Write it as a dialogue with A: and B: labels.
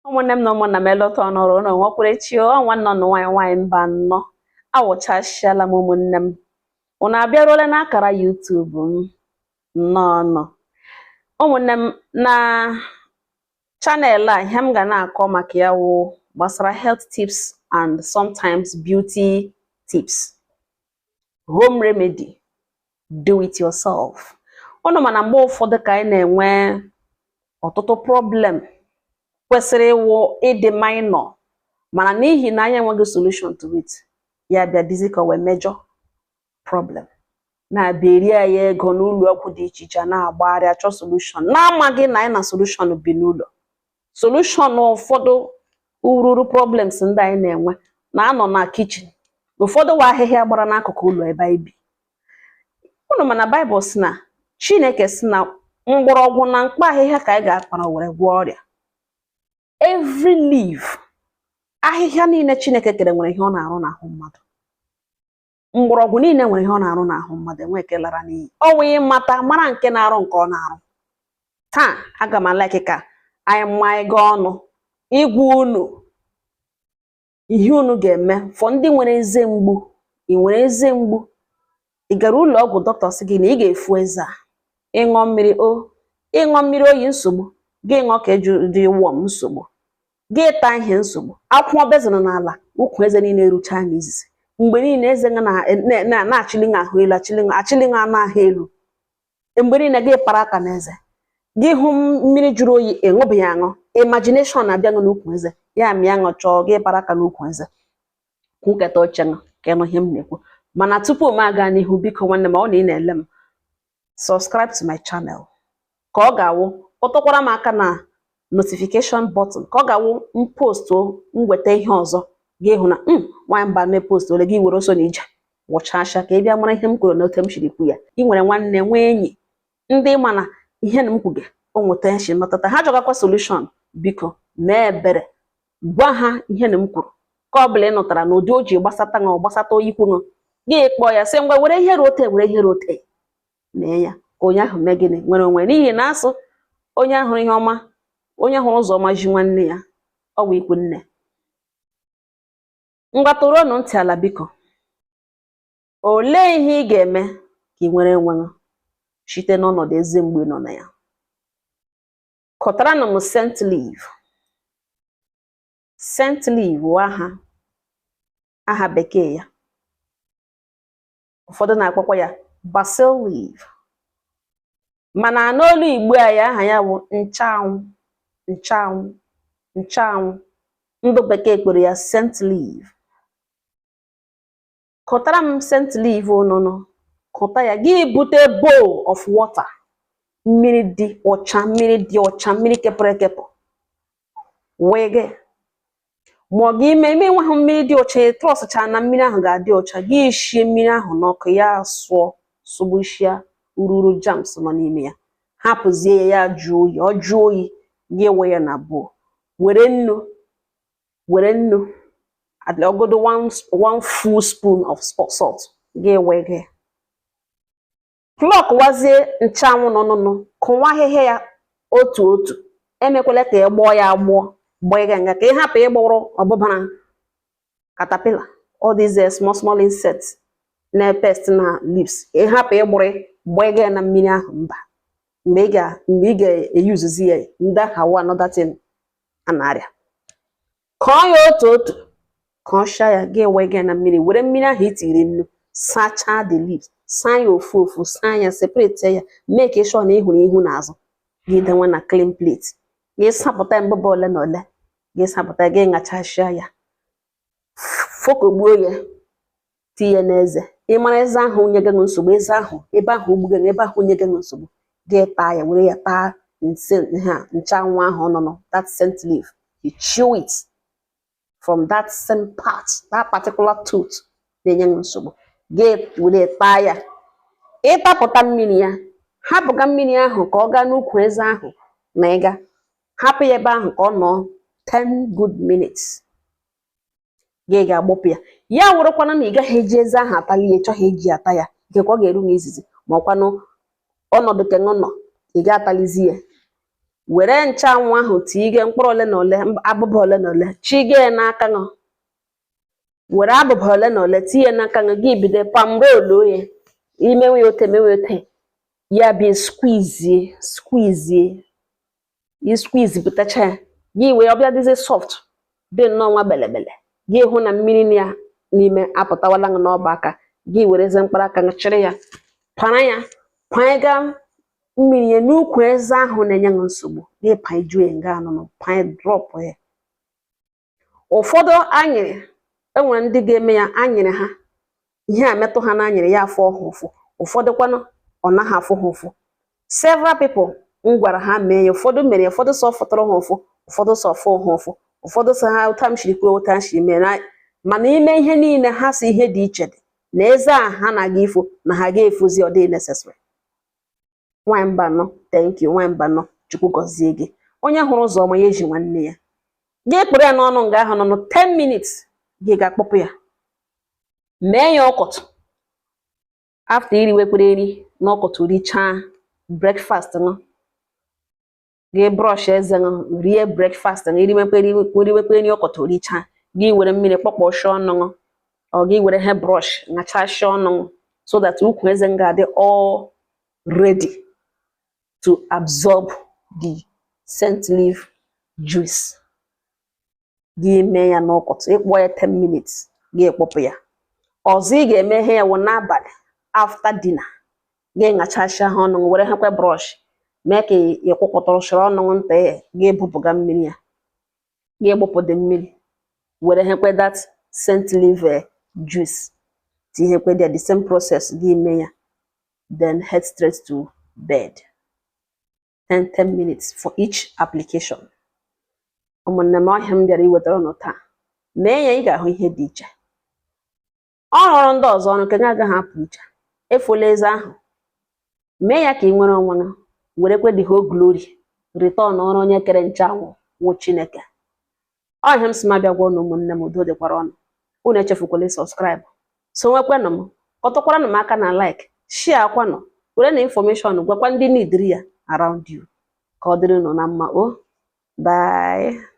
A: Ụmụnne m na ụmụnna m elota ọnọrọ ụlọ nwekwurechi nwanne nọ nwaanyị mba nnọ awụchasịala m ụmụnne m unu abịaruola n'akara YouTube m nnọọ ụmụnne m na channel a ihe m ga na-akọ maka ya wụ gbasara health tips and sometimes beauty tips, home remedy, do it yourself. Unu mana mgbe ụfọdụ ka anyị na-enwe ọtụtụ problem kwesịrị ịwụ ịdị minor mana n'ihi na anyị enweghị solution to it ya bịa dizi ka wee major problem na-abịa eri anyị ego n'ụlọ ọgwụ dị iche iche na-agbagharị achọ solution na-amaghị na anyị na solution bi n'ụlọ. Solution ụfọdụ ururu problems ndị anyị na-enwe na-anọ na kitchen, ụfọdụ wa ahịhịa gbara n'akụkụ ụlọ ebe anyị bi. Unu mana Bible si na Chineke si na mgbọrọgwụ na mkpa ahịhịa ka anyị ga-akpara were gwọọ ọrịa. Every leaf, ahịhịa niile Chineke kere nwere ihe ọ na-arụ n'ahụ mmadụ. Mgbọrọgwụ niile nwere ihe ọ na-arụ n'ahụ mmadụ, enwe eke lara n'iyi. Ọ wụ ịmata mara nke na-arụ nke ọ na-arụ. Taa aga m alike ka anyị maa ego ọnụ ịgwa unu ihe unu ga-eme fọ ndị nwere eze mgbu. Ị nwere eze mgbu, ị gara ụlọ ọgwụ dọkịta sị gị na ị ga-efu eze a, ịṅụ mmiri oyi nsogbu, gị ṅụọ ka dị wọm nsogbu, gị taa ihe nsogbu, akwụkwọ bezina n'ala ukwu eze niile erucha n'izizi, mgbe niile eze na-achịlị ahụ elu achịlị anụ ahụ elu, mgbe niile gị para aka n'eze, gị hụ mmiri jụrụ oyi ịṅụbeghị aṅụ, imagination na-abịa n'ukwu eze ya mịa aṅụ chọọ gị para aka n'ukwu eze kwuketa oche ka ịnụ ihe m na-ekwu. Mana tupu m aga n'ihu, biko nwanne m, ọ na ị na-ele m, subscribe to my channel ka ọ ga-awụ ọtọkwara m aka na notification button ka ọ ga-awụ mposto mweta ihe ọzọ gị hụ na nwanyị mba na-epost ole gị were ọsọ na ije wụchasha ka ị bịa mara ihe m kwuru na otu m shiri kwu ya. Ị nwere nwanne nwee enyi ndị ma na ihe na m kwuge o nweta nshi metata ha chọgakwa solution, biko mee ebere gwa ha ihe na m kwuru ka ọ bụla ị nụtara na ụdị o ji gbasata na ọgbasata oyikwunu gị kpọọ ya sị ngwa were ihe rote mee ya ka onye ahụ mee gịnị nwere onwe, n'ihi na asụ onye hụrụ ihe ọma, onye hụrụ ụzọ ọma ji nwanne ya, ọ bụ ikwu nne. Ngwatụrụnụ ntị ala biko, olee ihe ị ga-eme ka ị nwere onwe site n'ọnọdụ eze mgbe nọ na ya? Kọtara na m scent leaf. Scent leaf bụ aha bekee ya, ụfọdụ na-akpọkwa ya basil leaf, mana n'olu Igbo ya aha ya bụ nchụanwụ, ndụ bekee kpọrọ ya scent leaf. Kọtara m scent leaf ọnụnụ, kọta ya gị bute bowl of water, mmiri dị ọcha, mmiri kepụrụ ekepụ, wee gị ma ọ gị ime nwe ahụ mmiri dị ọcha trọsụcha na mmiri ahụ ga-adị ọcha, gị shie mmiri ahụ n'ọkụ ya sụgbuchia ururu germs nọ n'ime ya, hapụzie ya jụọ oyi. Ọ jụọ oyi gị ewe ya na bowl, were nnu ọgodo one full spoon of salt gị ewe gị plọk wazie nchụanwụ n'ọnụnụ, kụwa ahịhịa ya otu emekwala ka ị gbọọ ya gbọọ ya nga ka ị hapụ ịgbọrọ ọbụbara caterpillar, all these small insects na pest na leaves, ị hapụ ịgbọrọ gbọọ ya na mmiri ahụ. Mba, mgbe ị ga-eyuzuzi ya ndị ahụ another thing a na-arịa. Kọọ ya otu ka ọ sha ya gị ewe gị na mmiri, were mmiri ahụ itiri nnu sachaa the leaves, saa ya ofu saa ya, separate ya, mee ka ịchọ na ịhụrụ ihu na azụ gị denwe na clean plate. Gị sapụta ya mbụba ole na ole, gị sapụta gị ṅachasịa ya, fokogbuo ya, tinye n'eze. Ị mara eze ahụ nye gị nsogbu, eze ahụ ebe ahụ ugbu gị ebe ahụ nye gị nsogbu, gị taa ya, were ya taa nchụanwụ ahụ ọnụnụ, that scent leaf, you chew it from that same part, that particular tooth na-enye nsogbu, gị were taa ya. Ịtapụta mmiri ya, hapụga mmiri ahụ ka ọ gaa n'ukwu eze ahụ, na ịga hapụ ya ebe ahụ ka ọ nọ 10 good minutes, gị ga-agbọpụ ya. Ya wụrụkwana na ị gaghị eji eze ahụ atali ya, chọghị eji ata ya, nke ka ọ ga-eru n'izizi, ma ọkwanụ ọnọdụ ka nọ ị ga-atalizi ya, were nchanwụ ahụ tige mkpụrụ ole na ole, abụba ole na ole, chige n'aka gị. Were abụba ole na ole tinye n'aka gị, gị bido palm roll oye. Imewe ote ya bụ squeeze butacha ya, gị wee ọbịa dịzie soft, dị nnọọ nwa belebele. Gị hụ na mmiri ya n'ime apụtawala gị n'ọba aka, gị wereze mkpụrụ aka gị chịrị ya, panyega mmiri ya n'ukwu eze ahụ na-enye gị nsogbu. Gị panyejuo ya nga anụnụ, panye drop ya. Ụfọdụ anyịrị, enwere ndị ga-eme ya anyịrị ha, ihe a metụ ha n'anyịrị ya afọ ha ụfụ. Ụfọdụ kwanụ ọ naghị afụ ha ụfụ. Several people m gwara ha mee ya, ụfọdụ mere ya, ụfọdụ sọ fọtụrụ ha ụfụ, ụfọdụ sọ fụ ha ụfụ, ụfọdụ sọ ha ụta m shiri kwuo ụta m shiri mee. Mana ime ihe niile ha si ihe dị iche dị na eze a ha na-aga ifo na ha ga-efuzi, ọ dị necessary. Nwanyị mba nọ, thank you. Nwanyị mba nọ, Chukwu gọzie gị. Onye hụrụ ụzọ ọma ya eji nwanne ya. Gị kpụrụ ya n'ọnụ nga ahụ nọ 10 minutes, gị ga-akpọpụ ya. Mee ya ọkọtụ. After iriwekwere eri n'ọkọtụ, richaa breakfast nọ. Gị brush eze gị, rie breakfast gị, iriwekwe eri ọkọtụ richaa. Gị were mmiri kpọkpọsha ọnụ gị, ọ gị were he brush ṅachasịa ọnụ gị, so that ukwu eze gị ga-adị all ready to absorb the scent leaf juice. Gị mee ya n'ọkọtụ, ịkpọ ya 10 minutes, gị ekpọpụ ya. Ọzọ ị ga-eme ihe ya wụ n'abalị after dinner. Gị ṅachasịa ha ọnụ gị, were hekwe brush mee ka ịkwụkọtọrọchara ọnụ gị nta ya, gị ebupụga mmiri ya. Gị gbupụdị mmiri, were hekwe that scent leaf juice, tinyekwe there, the same process. Gị mee ya, then head straight to bed. 10 minutes for each application. Ụmụnne m, ọhịa m bịara iwetara ụnụ taa. Mee ya, ị ga-ahụ ihe dị iche. Ọ hụrụ ndị ọzọ ọnụ, ka gị agaghị apụ iche. Efola eze ahụ. Mee ya ka ị nwere onwe gị. Werekwe the whole glory return ọrụ onye kere nchanwụ, wụ Chineke. Ọhịa m si m abịa gwa ụnụ ụmụnne m, udo dịkwara ọnụ. Unu echefukwala subscribe. So nwekwanụ m, kọtụkwaranụ m aka na like, share kwanụ, were na information gwakwa ndị need ya around you. Ka ọ dịrị unu na mma. Bye.